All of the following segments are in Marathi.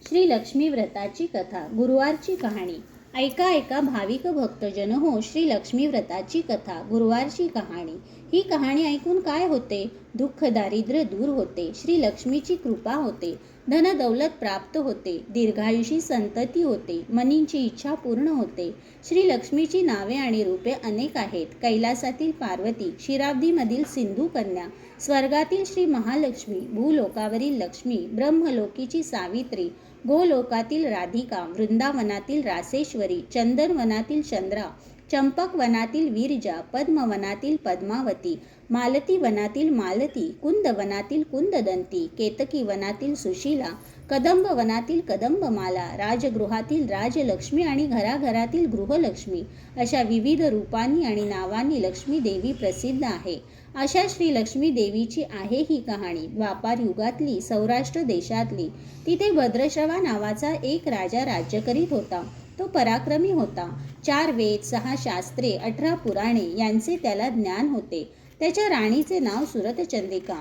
श्री लक्ष्मी व्रताची कथा. गुरुवारची कहाणी. ऐका ऐका भाविक भक्तजन हो, श्री लक्ष्मी व्रताची कथा. गुरुवारची कहाणी. ही कहाणी ऐकून काय होते? दुःख दारिद्र्य दूर होते, श्री लक्ष्मीची कृपा होते, धन दौलत प्राप्त होते, दीर्घायुषी संतती होते, मनींची इच्छा पूर्ण होते. श्री लक्ष्मीची नावे आणि रूपे अनेक आहेत. कैलासातील पार्वती, क्षीराब्दीमधील सिंधू कन्या, स्वर्गातील श्री महालक्ष्मी, भूलोकावरील लक्ष्मी, ब्रह्मलोकीची सावित्री, गोलोकातील राधिका, वृंदावनातील रासेश्वरी, चंदनवनातील चंद्रा, चंपक वनातील विरजा, पद्मवनातील पद्मावती, मालती वनातील मालती, कुंद वनातील कुंददंती, केतकी वनातील सुशीला, कदंब वनातील कदंबमाला, राजगृहातील राजलक्ष्मी आणि घराघरातील गृहलक्ष्मी, अशा विविध रूपांनी आणि नावांनी लक्ष्मी देवी प्रसिद्ध आहे. अशा श्री लक्ष्मी देवीची आहे ही कहाणी. द्वापार युगातली, सौराष्ट्र देशातली. तिथे भद्रश्रवा नावाचा एक राजा राज्य करीत होता. तो पराक्रमी होता. 4 वेद, 6 शास्त्रे, 18 पुराणे यांचे त्याला ज्ञान होते. त्याच्या राणीचे नाव सुरतचंद्रिका.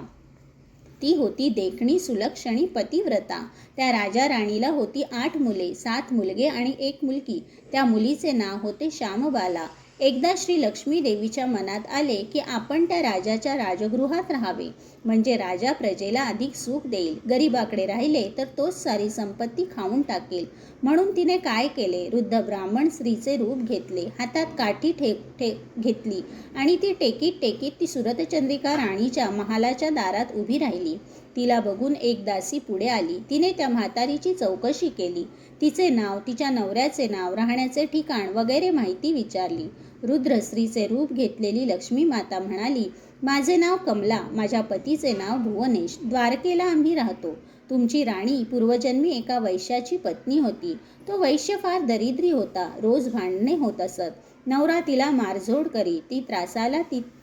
ती होती देखणी, सुलक्षणी, पतिव्रता. त्या राजा राणीला होती 8 मुले, 7 मुलगे आणि 1 मुलगी. त्या मुलीचे नाव होते श्यामबाला. एकदा श्री लक्ष्मी देवीच्या मनात आले की आपण त्या राजाच्या राजगृहात राहावे, म्हणजे राजा प्रजेला अधिक सुख देईल. गरीबाकडे राहिले तर तोच सारी संपत्ती खाऊन टाकेल. म्हणून तिने काय केले? वृद्ध ब्राह्मण स्त्रीचे रूप घेतले, हातात काठी घेतली आणि ती टेकीत टेकीत ती सुरतचंद्रिका राणीच्या महालाच्या दारात उभी राहिली. तिला बघून एक दासी पुढे आली. तिने त्या म्हातारीची चौकशी केली. तिचे नाव, तिच्या नवऱ्याचे नाव, राहण्याचे ठिकाण वगैरे माहिती विचारली. रुद्र स्त्रीचे रूप घेतलेली लक्ष्मी माता म्हणाली, माझे नाव कमला, माझ्या पतीचे नाव भुवनेश, द्वारकेला आम्ही राहतो. तुमची राणी पूर्वजन्मी एका वैश्याची पत्नी होती. तो वैश्य फार दरिद्री होता. रोज भांडणे होत असत. नवरा तिला मारझोड करी.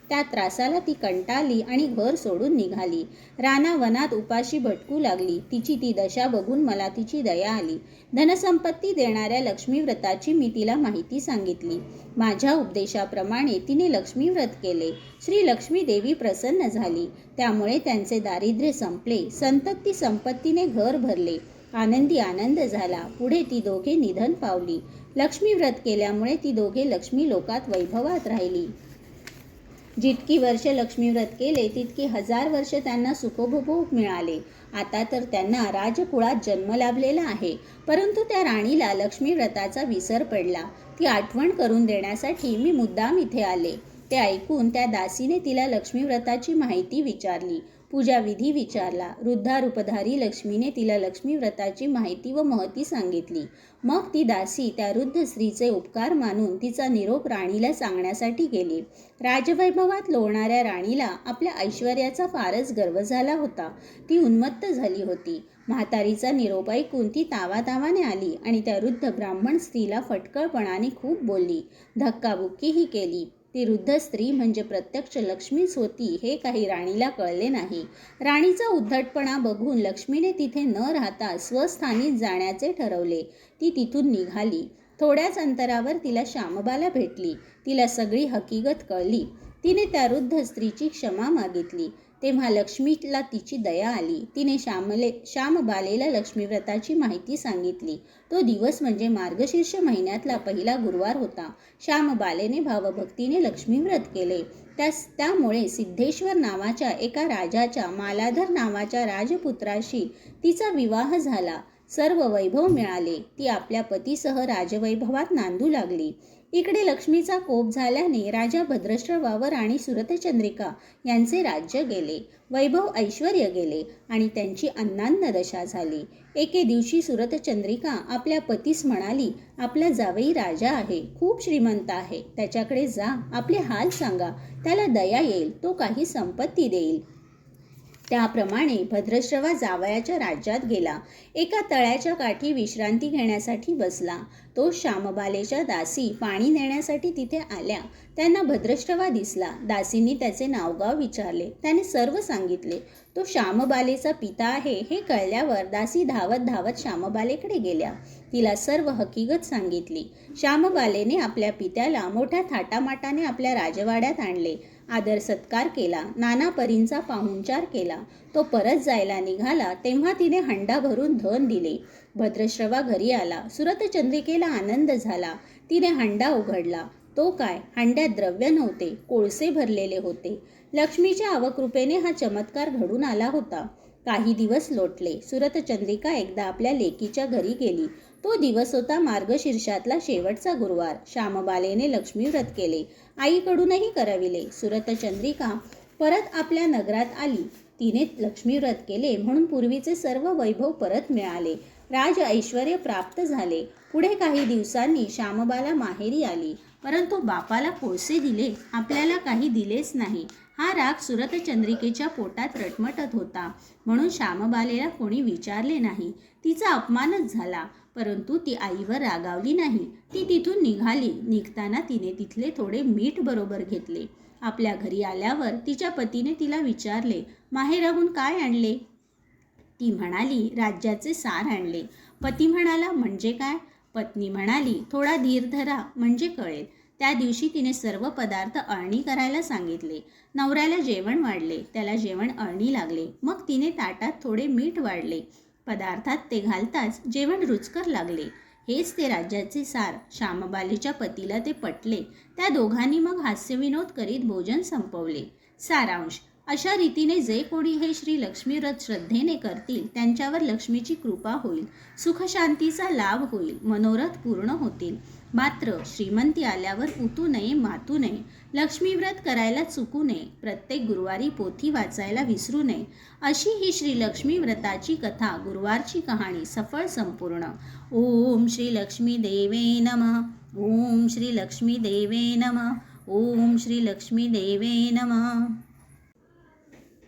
त्या त्रासाला ती कंटाळली आणि घर सोडून निघाली. रानावनात उपाशी भटकू लागली. तिची ती दशा बघून मला तिची दया आली. धनसंपत्ती देणाऱ्या लक्ष्मी व्रताची मी तिला माहिती सांगितली. माझ्या उपदेशाप्रमाणे तिने लक्ष्मी व्रत केले. श्री लक्ष्मी देवी प्रसन्न झाली. त्यामुळे त्यांचे दारिद्र्य संपले. संतती संपत्तीने घर भरले. आनंदी आनंद झाला. पुढे ती दोघे निधन पावली. लक्ष्मी व्रत केल्यामुळे ती दोघे लक्ष्मी लोकात वैभवात राहिली. जितकी वर्ष लक्ष्मी व्रत केले तितकी 1000 वर्ष त्यांना सुखोपभोग मिळाले. आता तर त्यांना राजकुळात जन्म लाभलेला आहे. परंतु त्या राणीला लक्ष्मी व्रताचा विसर पडला. ती आठवण करून देण्यासाठी मी मुद्दाम इथे आले. ते ऐकून त्या दासीने तिला लक्ष्मी व्रताची माहिती विचारली. पूजाविधी विचारला. वृद्धारूपधारी लक्ष्मीने तिला लक्ष्मी व्रताची माहिती व महती सांगितली. मग ती दासी त्या वृद्ध स्त्रीचे उपकार मानून तिचा निरोप राणीला सांगण्यासाठी गेली. राजवैभवात लोळणाऱ्या राणीला आपल्या ऐश्वर्याचा फारच गर्व झाला होता. ती उन्मत्त झाली होती. म्हातारीचा निरोप ऐकून ती तावातावाने आली आणि त्या वृद्ध ब्राह्मण स्त्रीला फटकळपणाने खूप बोलली, धक्काबुक्कीही केली. ती वृद्ध स्त्री म्हणजे प्रत्यक्ष लक्ष्मीच होती हे काही राणीला कळले नाही. राणीचा उद्धटपणा बघून लक्ष्मीने तिथे न राहता स्वस्थानी जाण्याचे ठरवले. ती तिथून निघाली. थोड्याच अंतरावर तिला श्यामबाला भेटली. तिला सगळी हकीकत कळली. तिने त्या वृद्ध स्त्रीची क्षमा मागितली. तेव्हा लक्ष्मीला तिची दया आली. तिने श्यामबालेला लक्ष्मी व्रताची माहिती सांगितली. तो दिवस म्हणजे मार्गशीर्ष महिन्यातला पहिला गुरुवार होता. श्यामबालेने भावभक्तीने लक्ष्मी व्रत केले. त्यामुळे सिद्धेश्वर नावाच्या एका राजाच्या मालाधर नावाच्या राजपुत्राशी तिचा विवाह झाला. सर्व वैभव मिळाले. ती आपल्या पतीसह राजवैभवात नांदू लागली. इकडे लक्ष्मीचा कोप झाल्याने राजा भद्रश्रवावर आणि सुरतचंद्रिका यांचे राज्य गेले. वैभव ऐश्वर्य गेले आणि त्यांची अन्नान्न दशा झाली. एके दिवशी सुरतचंद्रिका आपल्या पतीस म्हणाली, आपला जावई राजा आहे, खूप श्रीमंत आहे. त्याच्याकडे जा, आपले हाल सांगा, त्याला दया येईल, तो काही संपत्ती देईल. त्याप्रमाणे भद्रश्रवा जावयाच्या राज्यात गेला. एका तळ्याच्या काठी विश्रांती घेण्यासाठी बसला. तो श्यामबालेच्या दासी पाणी नेण्यासाठी तिथे आल्या. त्यांना भद्रश्रवा दिसला. दासींनी त्याचे नावगाव विचारले. त्याने सर्व सांगितले. तो श्यामबालेचा पिता आहे हे कळल्यावर दासी धावत धावत श्यामबालेकडे गेल्या. तिला सर्व हकीकत सांगितली. श्यामबालेने आपल्या पित्याला मोठ्या थाटामाटाने आपल्या राजवाड्यात आणले आदर सत्कार केला, नाना परींचा पाहुणचार केला. तो परत जायला निघाला तेव्हा तिने हंडा भरून धन दिले. भद्रश्रवा घरी आला. सुरतचंद्रिकेला आनंद झाला. तिने हंडा उघडला. तो काय, हंड्यात द्रव्य नव्हते, कोळसे भरलेले होते. लक्ष्मीच्या अवकृपेने हा चमत्कार घडून आला होता. काही दिवस लोटले. सुरतचंद्रिका एकदा आपल्या लेकीच्या घरी गेली. तो दिवस होता मार्गशीर्षातला शेवटचा गुरुवार. श्यामबालेने लक्ष्मीव्रत केले. आईकडूनही करविले. सुरतचंद्रिका परत आपल्या नगरात आली. तिने लक्ष्मीव्रत केले म्हणून पूर्वीचे सर्व वैभव परत मिळाले. राज ऐश्वर्य प्राप्त झाले. पुढे काही दिवसांनी श्यामबाला माहेरी आली. परंतु बापाला कोळसे दिले, आपल्याला काही दिलेच नाही. हा राग सुरतचंद्रिकेच्या पोटात रटमटत होता. म्हणून श्यामबालेला कोणी विचारले नाही. तिचा अपमानच झाला. परंतु ती आईवर रागावली नाही. ती तिथून निघाली. निघताना तिने तिथले थोडे मीठ बरोबर घेतले. आपल्या घरी आल्यावर तिच्या पतीने तिला विचारले, माहेराहून काय आणले? ती म्हणाली, राज्याचे सार आणले. पती म्हणाला, म्हणजे काय? पत्नी म्हणाली, थोडा धीर धरा, म्हणजे कळेल. त्या दिवशी तिने सर्व पदार्थ अळणी करायला सांगितले. नवऱ्याला जेवण वाढले. त्याला जेवण अळणी लागले. मग तिने ताटात थोडे मीठ वाढले. पदार्थात ते घालताच जेवण रुचकर लागले. हेच ते राज्याचे सार. श्यामबालेच्या पतीला ते पटले. त्या दोघांनी मग हास्यविनोद करीत भोजन संपवले. सारांश: अशा रीतीने जे कोणी हे श्री लक्ष्मीव्रत श्रद्धेने करतील त्यांच्यावर लक्ष्मीची कृपा होईल, सुखशांतीचा लाभ होईल, मनोरथ पूर्ण होतील. मात्र श्रीमंती आल्यावर उतू नये, मातू नये. लक्ष्मीव्रत करायला चुकू नये. प्रत्येक गुरुवारी पोथी वाचायला विसरू नये. अशी ही श्री लक्ष्मीव्रताची कथा, गुरुवारची कहाणी सफळ संपूर्ण. ओम श्री लक्ष्मी देवे नमः. ओम श्री लक्ष्मी देवे नमः. ओम श्री लक्ष्मी देवे नमः.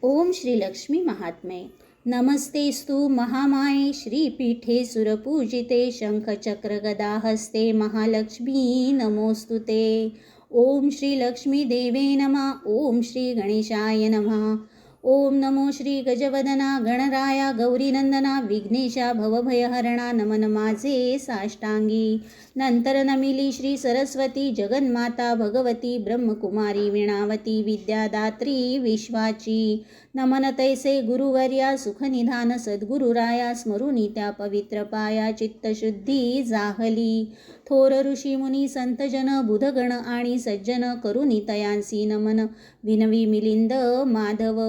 ओम श्री लक्ष्मी महात्म्य. नमस्तेस्तु महामाये श्रीपीठे सुरपूजिते शंखचक्र गदा हस्ते महालक्ष्मी नमोस्तुते. ओम श्री लक्ष्मी देवे नमः. ओम श्री गणेशाय नमः. ओम नमो श्री गजवदना गणराया गौरीनंदना विघ्नेशा भवभयहरणा नमन माझे साष्टांगी. नंतर नमिली श्री सरस्वती जगन्माता भगवती ब्रह्मकुमारी वीणावती विद्यादात्री विश्वाची. नमन तैसे गुरुवर्या सुखनिधान सद्गुरुराया स्मरुनी त्या पवित्र पाया चित्तशुद्धी जाहली. थोर ऋषी मुनी संतजन बुधगण आणि सज्जन करुनी तयांसी नमन विनवी मिलिंद माधव.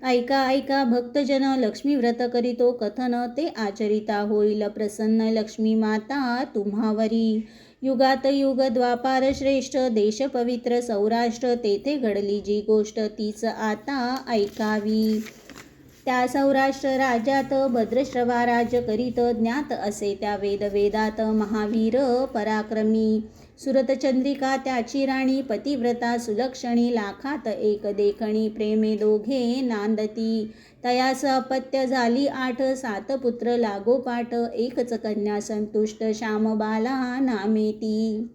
ऐका ऐका भक्तजन लक्ष्मीव्रत करीतो कथन ते आचरिता होईल प्रसन्न लक्ष्मी माता तुम्हावरी. युगात युग द्वापार श्रेष्ठ देश पवित्र सौराष्ट्र तेथे घडली जी गोष्ट तीच आता ऐकावी. त्या सौराष्ट्र राज्यात भद्रश्रवा राज्य करीत ज्ञात असे त्या वेदात महावीर पराक्रमी. सुरतचंद्रिका त्याची राणी पतिव्रता सुलक्षणी लाखात एक देखणी प्रेमे दोघे नांदती. तयास अपत्य झाली 8-7 पुत्र लागोपाठ एकच कन्या संतुष्ट श्यामबाला नामेती.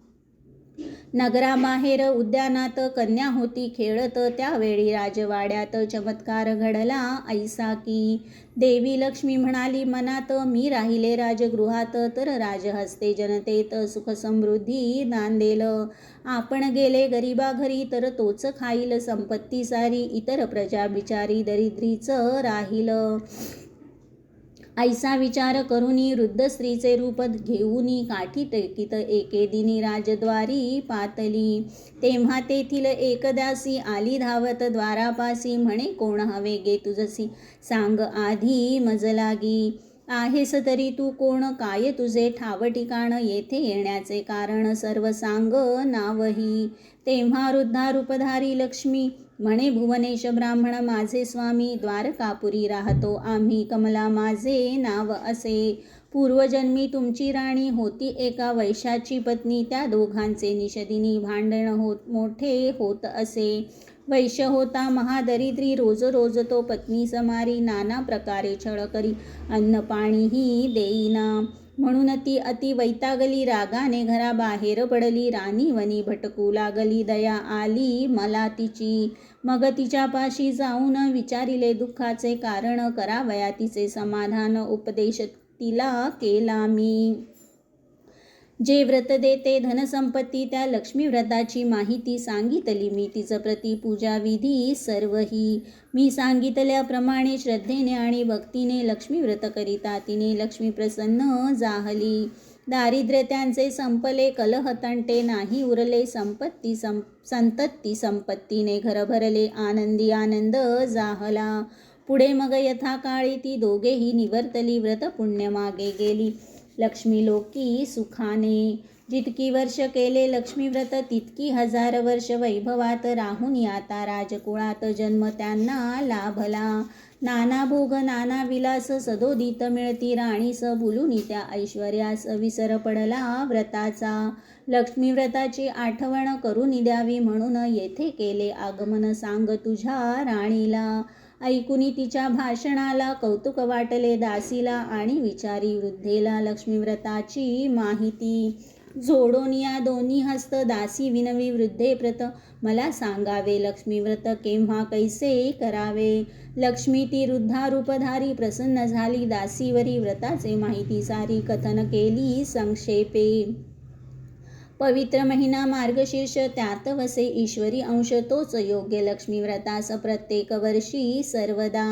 नगराबाहेर उद्यानात कन्या होती खेळत त्यावेळी राजवाड्यात चमत्कार घडला ऐसा की. देवी लक्ष्मी म्हणाली मनात मी राहिले राजगृहात तर राजहस्ते जनतेत सुख समृद्धी नांदेल. आपण गेले गरीबा घरी तर तोच खाईल संपत्ती सारी इतर प्रजा बिचारी दरिद्रीच राहील. ऐसा विचार करुनी वृद्ध स्त्रीचे रूप घेऊनी काठी टेकीत एके दिनी राजद्वारी पातली. तेव्हा तेथील एक दासी आली धावत द्वारापासी म्हणे कोण हवे गे तुझसी सांग आधी मज लागी. आहेस तरी तू कोण काय तुझे ठाव ठिकाण येथे येण्याचे कारण सर्व सांग नावही. तेव्हा वृद्धा रूपधारी लक्ष्मी म्हणे भुवनेश ब्राह्मण माझे स्वामी द्वारकापुरी राहतो आम्ही कमला माझे नाव असे. पूर्वजन्मी तुमची राणी होती एका वैश्याची पत्नी त्या दोघांचे निषदिनी भांडण मोठे होत असे. वैश्य होता महादरिद्री रोज रोज तो पत्नी समारी नाना प्रकारे छळ करी अन्न पाणीही देईना. म्हणून ती अति वैतागली रागाने घराबाहेर पडली राणी वनी भटकू लागली दया आली मला तिची. मग तिच्या पाशी जाऊन विचारिले दुःखाचे कारण करावया तिचे समाधान उपदेश तिला केला मी. जे व्रत देते धनसंपत्ती त्या लक्ष्मी व्रताची माहिती सांगितली मी तिचं प्रति पूजा विधी सर्वही मी सांगितल्याप्रमाणे श्रद्धेने आणि भक्तीने लक्ष्मी व्रत करिता तिने लक्ष्मी प्रसन्न जाहली. दारिद्र्य त्यांचे संपले कलह तंटे नाही उरले संतती संपत्तीने घर भरले आनंदी आनंद जाहला. पुढे मग यथाकाळी ती दोघेही निवर्तली व्रत पुण्य मागे गेली लक्ष्मी लोकी सुखाने. जितकी वर्ष केले लक्ष्मी व्रत तितकी हजार वर्ष वैभवात राहून आता राजकुळात जन्म त्यांना लाभला. नाना भोग नाना विलास सदोदित मिळती राणीस बोलून त्या ऐश्वर्यास विसर पडला व्रताचा. लक्ष्मी व्रताची आठवण करून द्यावी म्हणून येथे केले आगमन सांग तुझ्या राणीला. ऐकुनी तिच्या भाषणाला कौतुक वाटले दासीला आणि विचारी वृद्धेला लक्ष्मी व्रताची माहिती. जोडून या दोन्ही हस्त दासी विनवी वृद्धे प्रत मला सांगावे लक्ष्मी व्रत केव्हा कैसे करावे. लक्ष्मी ती वृद्धा रूपधारी प्रसन्न झाली दासीवरी व्रताचे माहिती सारी कथन केली संक्षेपे. पवित्र महिना मार्गशीर्ष त्यात वसे ईश्वरी अंश तोच योग्य लक्ष्मी व्रतास प्रत्येक वर्षी सर्वदा.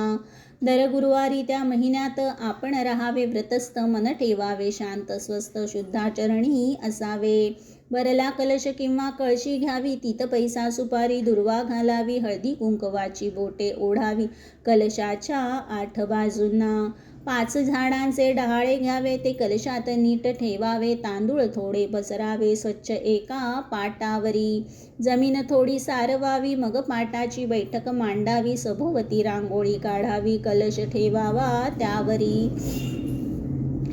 दर गुरुवारी त्या महिन्यात आपण राहावे व्रतस्थ मन ठेवावे शांत स्वस्थ शुद्धाचरणी असावे. बरला कलश किंवा कळशी घ्यावी तीत पैसा सुपारी दुर्वा घालावी हळदी कुंकवाची बोटे ओढावी कलशाच्या 8 बाजूंना. 5 झाडांचे डहाळे घ्यावे ते कलशात नीट ठेवावे तांदूळ थोडे पसरावे स्वच्छ एका पाटावरी. जमीन थोडी सारवावी मग पाटाची बैठक मांडावी सभोवती रांगोळी काढावी कलश ठेवावा त्यावरी.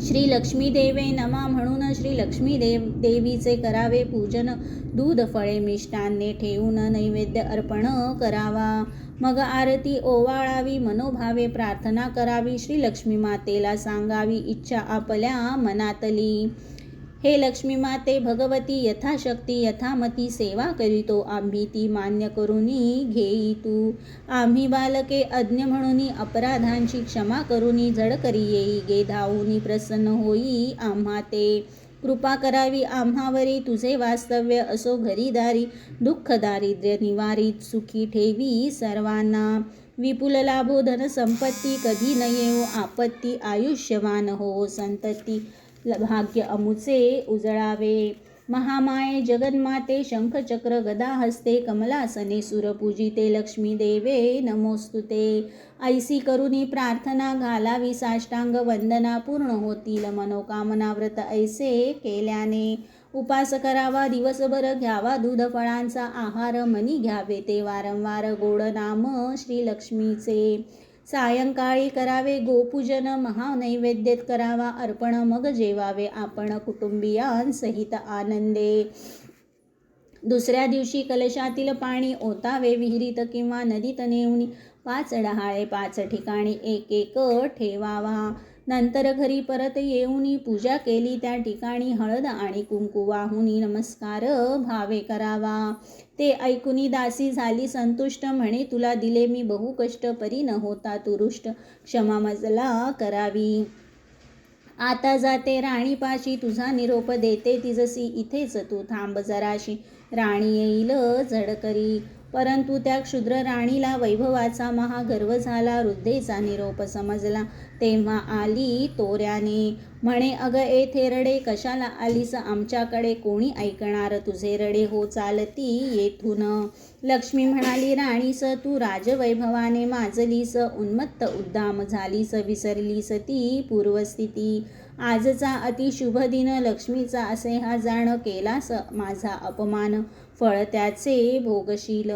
श्री लक्ष्मी देवे नमा म्हणून श्री लक्ष्मी देवीचे करावे पूजन दूध फळे मिष्टान्ने ठेवून नैवेद्य अर्पण करावा. मग आरती ओवाळावी मनोभावे प्रार्थना करावी श्री लक्ष्मी मातेला सांगावी इच्छा आपल्या मनातली. हे लक्ष्मी माते भगवती यथाशक्ती यथामती सेवा करीतो आम्ही ती मान्य करूनी घेई तू. आम्ही बालके अज्ञ म्हणून अपराधांची क्षमा करूनी जड करी येई गे धावूनी प्रसन्न होई आम्हा ते. कृपा करावी आम्हावरी तुझे वास्तव्य असो घरीदारी दुःख दारिद्र्य निवारित सुखी ठेवी सर्वांना. विपुल लाभो धन संपत्ती कधी न येऊ आपत्ती आयुष्यवान हो संतती भाग्य अमुचे उजळावे. महामाये जगन्माते शंखचक्र गदा हस्ते कमलासने सुरपूजिते लक्ष्मी देवे नमोस्तुते. ऐसी करुणी प्रार्थना घालावी साष्टांग वंदना पूर्ण होतील मनोकामना व्रत ऐसे केल्याने. उपास करावा दिवसभर घ्यावा दूध फळांचा आहार मनी घ्यावे ते वारंवार गोड नाम श्री लक्ष्मीचे. सायंकाळी करावे गोपूजन महानैवेद्यत करावा अर्पण मग जेवावे आपण कुटुंबियांसहित आनंदे. दुसऱ्या दिवशी कलशातील पाणी ओतावे विहिरीत किंवा नदीत नेऊन 5 डहाळे 5 ठिकाणी एक एक ठेवावा. नंतर घरी परत येऊन पूजा केली त्या ठिकाणी हळद आणि कुंकू वाहून नमस्कार भावे करावा. ते ऐकुनी दासी झाली संतुष्ट म्हणे तुला दिले मी बहु कष्ट परी न होता तू रुष्ट क्षमा मजला करावी. आता जाते राणीपाशी तुझा निरोप देते तिजसी इथेच तू थांब जराशी राणी येईल झडकरी. परंतु त्या क्षुद्र राणीला वैभवाचा महागर्व झाला वृद्धेचा निरोप समजला तेव्हा आली तोऱ्याने. म्हणे अग येथे रडे कशाला आलीस आमच्याकडे कोणी ऐकणार तुझे रडे हो चालती येथून. लक्ष्मी म्हणाली राणीस तू राजवैभवाने माजलीस उन्मत्त उद्दाम झालीस विसरलीस ती पूर्वस्थिती. आजचा अतिशुभ दिन लक्ष्मीचा असे हा जाण केलास माझा अपमान फळ त्याचे भोगशील.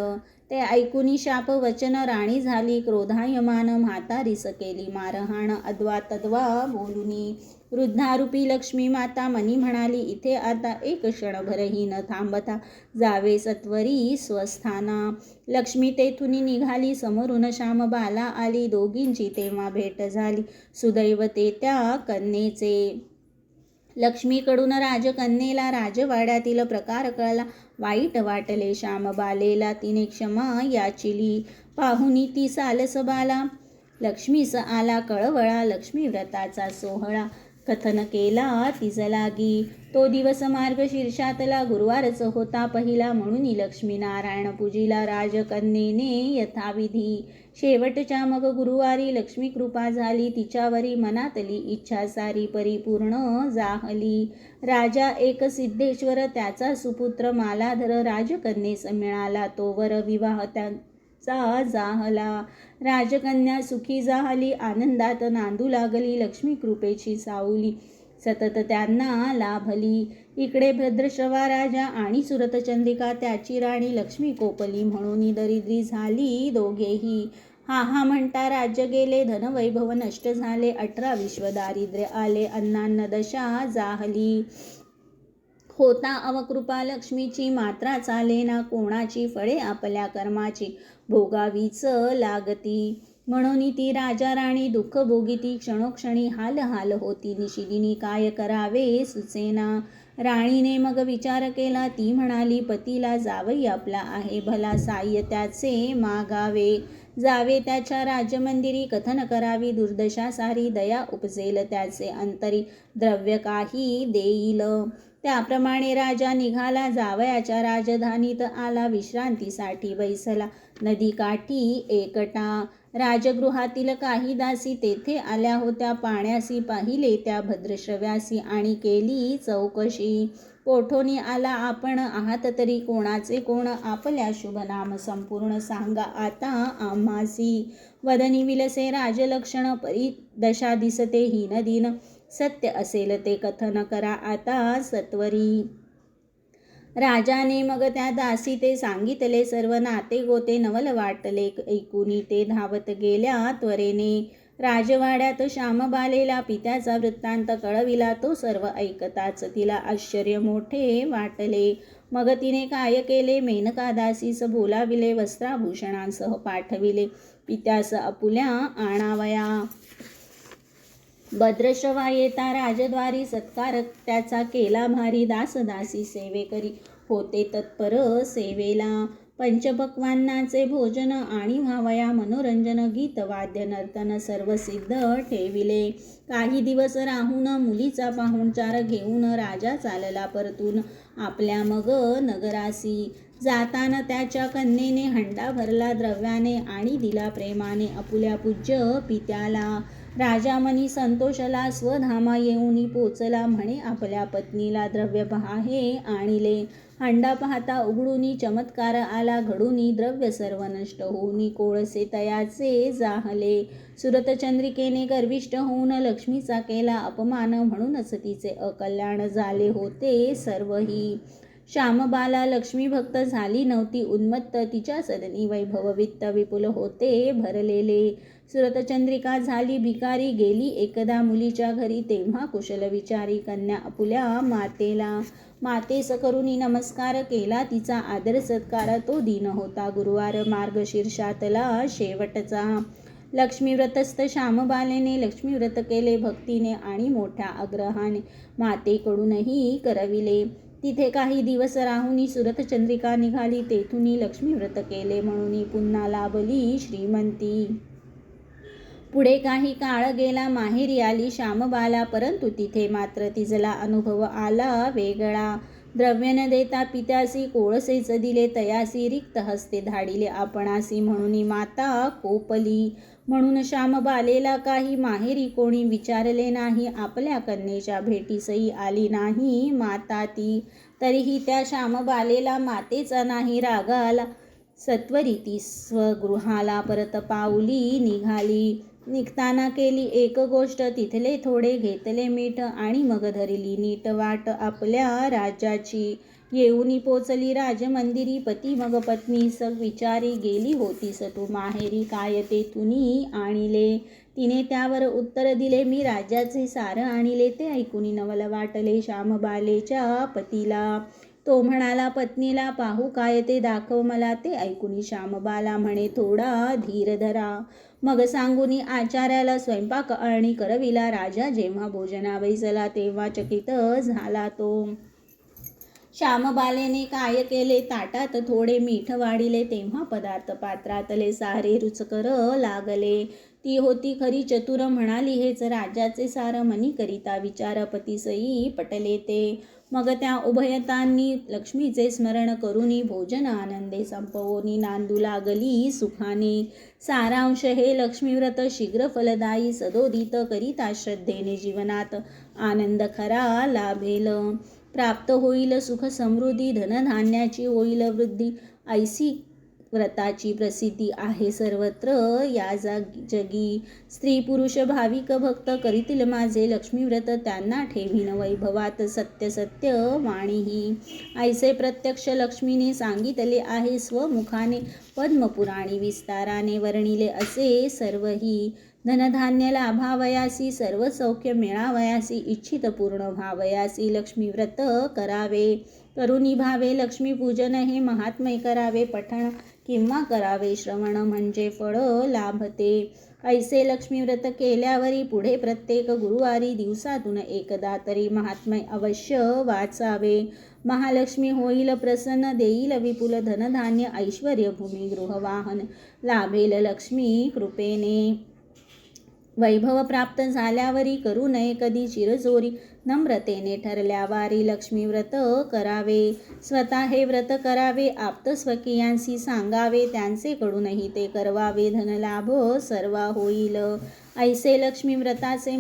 ते ऐकुनी शाप वचन राणी झाली क्रोधायमान म्हातारीस केली मारहाण अद्वा तद्वा बोलुनी. वृद्धारूपी लक्ष्मी माता मनी म्हणाली इथे आता एक क्षणभरही न थांबता जावे सत्वरी स्वस्थाना. लक्ष्मी तेथुनी निघाली समोरून श्यामबाला आली दोघींची तेव्हा भेट झाली सुदैवते त्या कन्येचे. लक्ष्मीकडून राजकन्येला राजवाड्यातील प्रकार कळला वाईट वाटले श्यामबालेला तिने क्षमा याचिली. पाहुनी ती सालस बाला लक्ष्मीस आला कळवळा लक्ष्मी व्रताचा सोहळा कथन केला तिज लागी. तो दिवस मार्गशीर्षातला गुरुवारच होता पहिला, म्हणून लक्ष्मीनारायण पूजिला राजकन्येने यथाविधी. शेवटच्या मग गुरुवारी लक्ष्मी कृपा झाली तिच्यावरी, मनातली इच्छा सारी परिपूर्ण जाहली. राजा एक सिद्धेश्वर त्याचा सुपुत्र मालाधर, राजकन्येस मिळाला तो वर, विवाह त्यांचा जाहला. राजकन्या सुखी जाहली, आनंदात नांदू लागली, लक्ष्मी कृपेची सावली सतत त्यांना लाभली. इकडे भद्रश्रवा राजा आणि सुरतचंद्रिका त्याची राणी, लक्ष्मी कोपली म्हणून दरिद्री झाली दोघेही. हा हा म्हणता राज्य गेले, धनवैभव नष्ट झाले, 18 विश्व दारिद्र्य आले, अन्नान्न दशा जाहली. होता अवकृपा लक्ष्मीची, मात्रा चालेना कोणाची, फळे आपल्या कर्माची भोगावीच लागती. म्हणून ती राजा राणी दुःख भोगिती, क्षणोक्षणी हाल हाल होती, निशिदिनी काय करावे सुचेना. राणीने मग विचार केला, ती म्हणाली पतीला, जावई आपला आहे भला, साह्य त्याचे मागावे. जावे त्याच्या राजमंदिरी, कथन करावी दुर्दशा सारी, दया उपजेल त्याचे अंतरी, द्रव्य काही देईल. त्याप्रमाणे राजा निघाला, जावयाच्या राजधानीत आला, विश्रांतीसाठी बैसला नदीकाठी एकटा. राजगृहातील काही दासी तेथे आल्या होत्या, पाण्यासी पाहिले त्या भद्रश्रव्यासी आणि केली चौकशी. कोठोनी आला आपण, आहात तरी कोणाचे कोण, आपल्या शुभ नाम संपूर्ण सांगा आता आम्हासी. वदनी विलसे राजलक्षण, परी दशा दिसते हीनदीन, सत्य असेल ते कथन करा आता सत्वरी. राजाने मग त्या दासी ते सांगितले सर्व नाते गोते, नवल वाटले ऐकुनी ते धावत गेल्या त्वरेने. राजवाड्यात श्यामबालेला पित्याचा वृत्तांत कळविला, तो सर्व ऐकताच तिला आश्चर्य मोठे वाटले. मग तिने काय केले, मेनका दासीस बोलाविले, वस्त्राभूषणांसह पाठविले, पित्यास आपुल्या आणावया. भद्रश्रवा येता राजद्वारी, सत्कार त्याचा केला भारी, दासदासी सेवेकरी होते तत्पर सेवेला. पंचपक्वान्नाचे भोजन आणि व्हावया मनोरंजन, गीत वाद्य नर्तन सर्व सिद्ध ठेविले. काही दिवस राहून मुलीचा पाहुणचार घेऊन राजा चालला परतून आपल्या मग नगरासी. जाताना त्याच्या कन्येने हंडा भरला द्रव्याने आणि दिला प्रेमाने आपुल्या पूज्य पित्याला. राजा मनी संतोषला, स्वधामा येऊनी पोचला, म्हणे आपल्या पत्नीला, द्रव्य पहा हे आणिले. हंडा पाहता उघडूनी चमत्कार आला घडूनी, द्रव्य सर्व नष्ट होऊनी कोळसे तयाचे जाहले. सुरतचंद्रिकेने गर्विष्ठ होऊन लक्ष्मीचा केला अपमान, म्हणूनच तिचे अकल्याण झाले होते सर्वही. श्यामबाला लक्ष्मी भक्त झाली नव्हती उन्मत्त, तिच्या सदनी वैभव वित्त विपुल होते भरलेले. सुरतचंद्रिका झाली भिकारी, गेली एकदा मुलीच्या घरी, तेव्हा कुशल विचारी कन्या आपुल्या मातेला. मातेस करुनी नमस्कार केला, तिचा आदर सत्कार, तो दिन होता गुरुवार मार्गशीर्षातला शेवटचा. लक्ष्मीव्रतस्थ श्यामबालेने लक्ष्मीव्रत केले भक्तीने आणि मोठ्या आग्रहाने मातेकडूनही करविले. तिथे काही दिवस राहुनी सुरतचंद्रिका निघाली, तेथुनी लक्ष्मीव्रत केले म्हणून पुन्हा लाभली श्रीमंती. पुढे काही काळ गेला, माहेरी आली श्यामबाला, परंतु तिथे मात्र तिजला अनुभव आला वेगळा. द्रव्य न देता पित्यासी कोळसेच दिले तयासी, रिक्त हस्ते धाडिले आपणासी, म्हणून माता कोपली. म्हणून श्यामबालेला काही माहेरी कोणी विचारले नाही, आपल्या कन्येच्या भेटीसही आली नाही माता ती. तरीही त्या श्यामबालेला मातेचा नाही राग आला, सत्वरी ती स्वगृहाला परत पाऊली निघाली. निघताना केली एक गोष्ट, तिथले थोडे घेतले मीठ आणि मग धरली नीट वाट आपल्या राज्याची. येऊनी पोचली राजमंदिरी, पती मग पत्नीस विचारी, गेली होतीस तू माहेरी, काय तेथुनी आणिले. तिने त्यावर उत्तर दिले, मी राज्याचे सार आणिले. ते ऐकुनी नवल वाटले श्यामबालेच्या पतीला. तो म्हणाला पत्नीला, पाहू काय ते दाखव मला. ते ऐकुनी श्यामबाला म्हणे, थोडा धीर धरा. मग सांगुनी आचार्याला स्वयंपाक आणि करविला. राजा जेव्हा भोजना बैसला, तेव्हा चकित झाला तो. श्यामबालेने काय केले, ताटात थोडे मीठ वाढिले, तेव्हा पदार्थ पात्रातले सारे रुचकर लागले. ती होती खरी चतुर, म्हणाली हेच राज्याचे सार, मनी करिता विचार पतीसई पटले ते. मग त्या उभयतांनी लक्ष्मीचे स्मरण करुनी, भोजन आनंदे संपवोनी नांदू लागली सुखाने. सारांश हे लक्ष्मीव्रत शीघ्र फलदायी, सदोदित करिता श्रद्धेने जीवनात आनंद खरा लाभेल. प्राप्त होईल सुख समृद्धी, धनधान्याची होईल वृद्धी, ऐसी व्रताची प्रसिद्धी आहे सर्वत्र या जगी. स्त्री पुरुष भाविक भक्त करीतील माझे लक्ष्मीव्रत, त्यांना ठेवीन वैभवात सत्य सत्य वाणीही. ऐसे प्रत्यक्ष लक्ष्मीने सांगितले आहे स्वमुखाने, पद्मपुराणी विस्ताराने वर्णिले असे सर्वही. धनधान्य लाभावयासी, सर्व सौख्य मिळावयासी, इच्छित पूर्ण व्हावयासी लक्ष्मीव्रत करावे. करुणी भावे लक्ष्मीपूजन हे महात्म्य करावे, पठण किंवा करावे श्रवण म्हणजे फळ लाभते. ऐसे लक्ष्मीव्रत केल्यावरी पुढे प्रत्येक गुरुवारी दिवसातून एकदा तरी महात्म्य अवश्य वाचावे. महालक्ष्मी होईल प्रसन्न, देईल विपुल धनधान्य, ऐश्वर्य भूमी गृहवाहन लाभेल लक्ष्मी कृपेने. वैभव प्राप्त झाल्यावरी करू नये कधी चिरजोरी, नम्रतेने ठरल्यावारी लक्ष्मीव्रत करावे. स्वतः हे व्रत करावे, आप्त स्वकीयांशी सांगावे, त्यांचे कडूनही ते करवावे, धनलाभ सर्वा होईल. ऐसे लक्ष्मीव्रताचे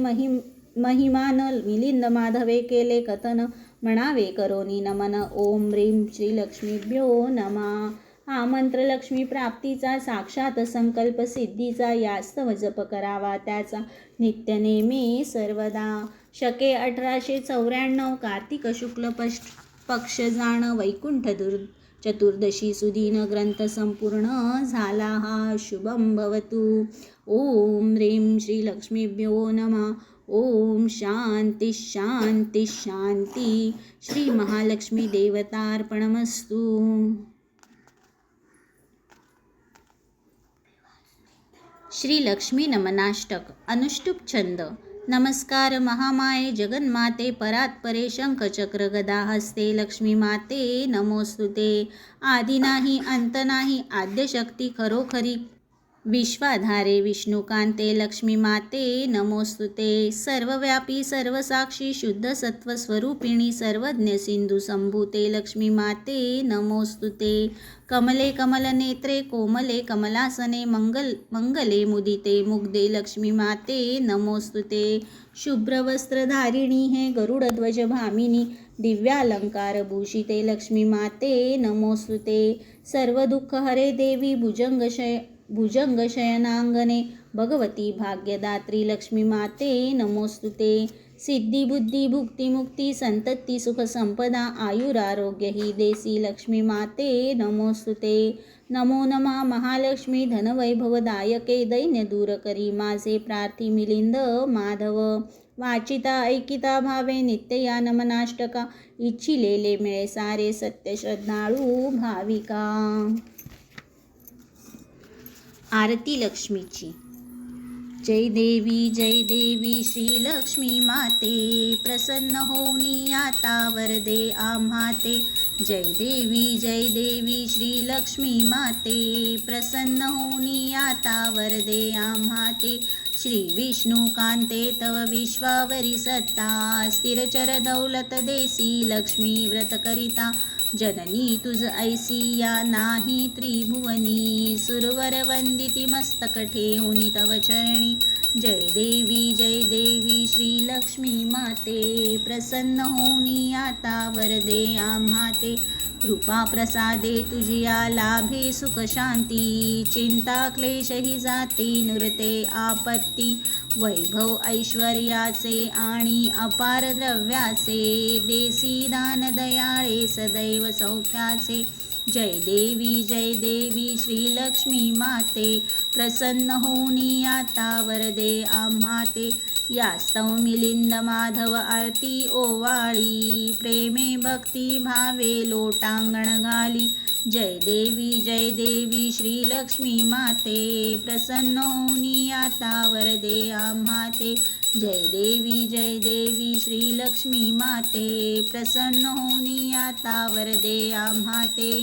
महिमान मिलिंद माधवे केले कथन, म्हणावे करोनी नमन. ओम ह्रीं श्री लक्ष्मीभ्यो नमः. हा मंत्र लक्ष्मी प्राप्तीचा, साक्षात संकल्प सिद्धीचा, यास्तव जप करावा त्याचा नित्य नेमी सर्वदा. शके 1894 कार्तिक शुक्ल पक्ष जाण, वैकुंठ चतुर्दशी सुदीन ग्रंथ संपूर्ण झाला हा. शुभम भवतु. ओम ह्रीं श्री लक्ष्मीभ्यो नमः. ओम शांती शांती शांती. श्री महालक्ष्मी देवतार्पणमस्तु. श्री लक्ष्मी नमनाष्टक. अनुष्टुप छंद. नमस्कार महामाये जगन्माते, परात्परे शंख चक्र गदा हस्ते लक्ष्मी माते नमोस्तुते. आदि नाही अंत नाही, आद्यशक्ती खरोखरी, विश्वाधारे विष्णुकांते लक्ष्मी माते नमोस्तुते. सर्वव्यापी सर्वसाक्षी शुद्ध सत्व स्वरूपिणी, सर्वज्ञ सिंधू संभूते लक्ष्मी माते नमोस्तुते. कमले कमल नेत्रे, कोमले कमलासने, मंगले मुदिते मुग्धे लक्ष्मी माते नमोस्तुते. शुभ्र वस्त्रधारिणी हे गरुड ध्वज भामिनी, दिव्यालंकार भूषिते लक्ष्मी माते नमोस्तुते. सर्व दुःख हरे देवी, भुजंग शयनांगने, भगवती भाग्यदात्री लक्ष्मी माते नमोस्तुते. सिद्धी बुद्धी भुक्ती मुक्ती, संतती सुख संपदा, आयुरारोग्य ही देसी लक्ष्मी माते नमोस्तुते. नमो नमः महालक्ष्मी धनवैभवदायके, दैन्य दूर करी माझे प्रार्थी मिलिंद माधव. वाचिता ऐकिता भावे नित्य या नमनाष्टका, इच्छिलेले मिळे सारे सत्य श्रद्धाळू भाविका. आरती लक्ष्मीची. जय देवी श्री लक्ष्मी माते, प्रसन्न होऊनी आता वरदे आम्हाते. जय देवी श्री लक्ष्मी माते, प्रसन्न होऊनी आता वरदे आम्हाते. श्री विष्णुकांते तव विश्वावरी सत्ता, स्थिरचर दौलत देसी लक्ष्मी व्रत करिता. जननी तुझ ऐसी या नाही त्रिभुवनी, सुरवर वंदिती मस्तक ठेऊनी तव चरणी. जय देवी श्री लक्ष्मी माते, प्रसन्न होऊनी आता वरदे आम्हाते. कृपा प्रसादे तुझिया लाभे सुख शांती, चिंता क्लेश ही जाती नुरते आपत्ती. वैभव ऐश्वर्याचे आणि अपार द्रव्याचे, देसी दान दयाळे सदैव सौख्याचे. जय देवी श्री लक्ष्मी माते, प्रसन्न होऊनी आता वरदे आम्हाते. यास्तव मिलिंद माधव आरती ओवाळी, प्रेमे भक्ती भावे लोटांगण घाली. जय देवी श्री लक्ष्मी माते, प्रसन्न होऊनी आता वरदे आम्हाते. जय देवी श्री लक्ष्मी माते, प्रसन्न होऊनी आता वरदे आम्हाते.